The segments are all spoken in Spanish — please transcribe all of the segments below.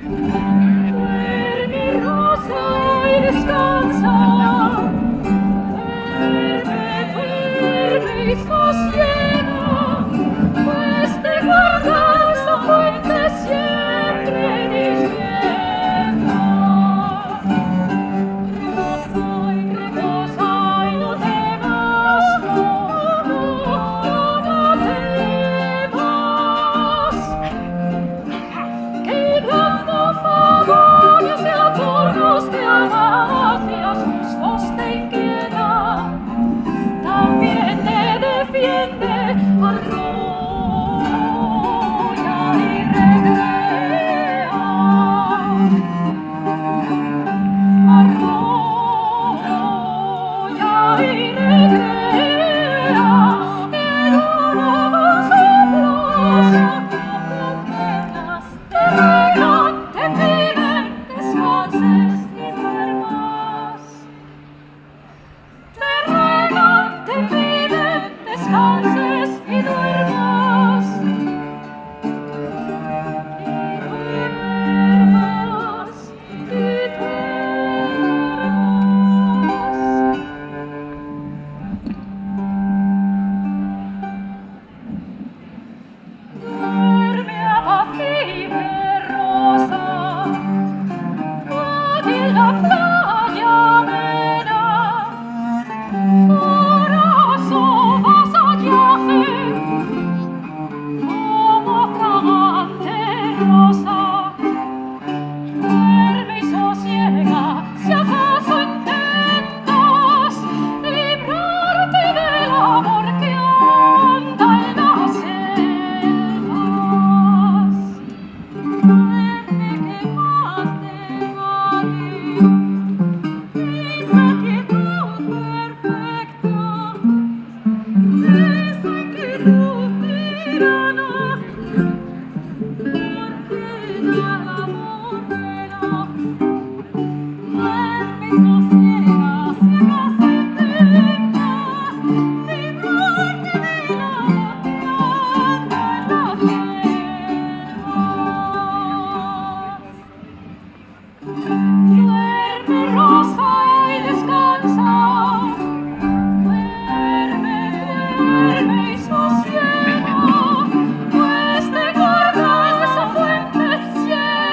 Duerme, rosa, y descansa. Duerme y sosiega, pues te guardas la fuente siempre despierta. Reposa y no temas, no temas, que dando favores y adornos de acacias justos te inquieta, también te defiende, arrolla y recrea, arrolla y recrea, en una mansa plaza apenas te regan, te piden descanses y duermas. Te ruegan, te piden descanses y duermas. Y duermas, y duermas. Duerme apacible, rosa, aquí en la playa amena. Corazo vasallaje, como fragante rosa, duerme y sosiega, si acaso intentas librarte del amor que anda en las selvas. Duerme que más te vale esa quietud perfecta, esa quietud tirana, porque nada modera. Duerme y sosiega, si acaso intentas librarte del amor que anda en las selvas. Duerme, rosa, y descansa. Duerme, duerme y sosiega, pues te guardas esa fuente siempre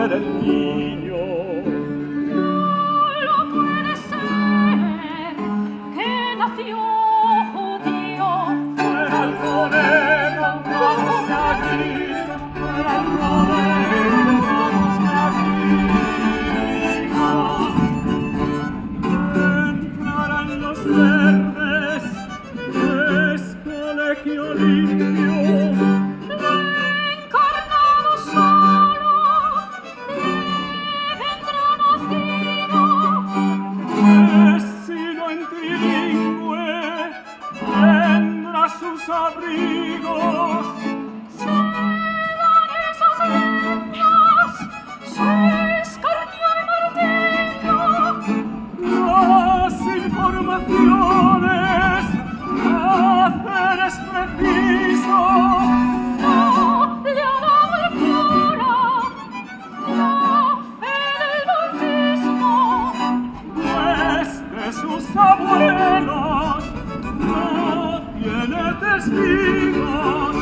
nacer el niño. No lo puede ser que nació judío. Fuera el colega, vamos de aquí, fuera el colega, vamos de aquí. Entrarán los verdes, es colegio limpio. Encarnado solo, le vendrá nacido. Es sino en trilingüe, tendrá sus abrigos. Serán esas lenguas, su escarnio y martillo. Las informaciones hacer es preciso. No le ha dado el cura la fe del bautismo. Pues de sus abuelos no tiene testigos.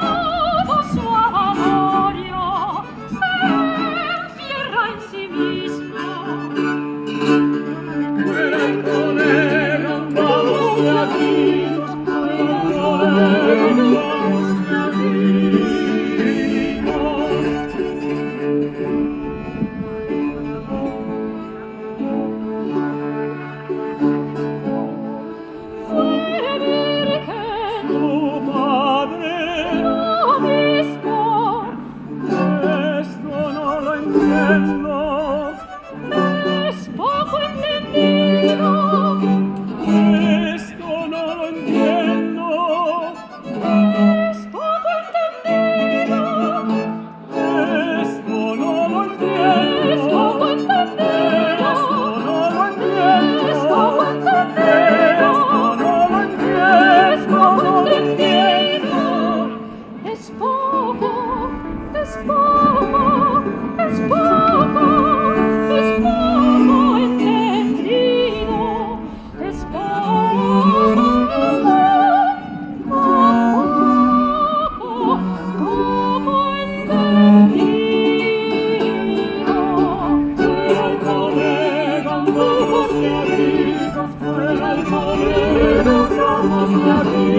Todo su amorio se encierra en sí mismo. Fuera el colega, vamos de aquí, fuera el colega, vamos de aquí. Fue virgen, Tu padre, obispo, esto no lo entiendo. es poco entendido. Esto no lo entiendo. Es poco entendido. Esto no lo Es poco entiendo. entendido. Esto no lo entiendo. Es poco entendido. Esto no lo Es entiendo. poco No lo entendido. Es poco, es poco, es poco, es poco entendido. Es poco, poco entendido. Fuera el colega, vamos de aquí. Fuera el colega, vamos de aquí.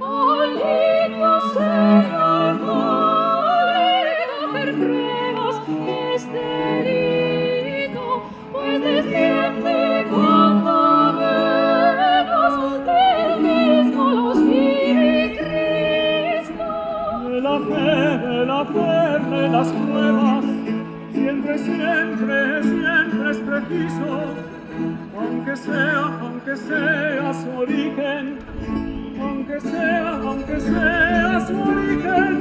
Al niño se valida per pruebas este herido, pues desciende cuando menos del mismo los vive Cristo. De la fe, de las pruebas, siempre, siempre, siempre es preciso, aunque sea su origen, aunque sea su origen,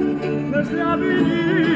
desde abril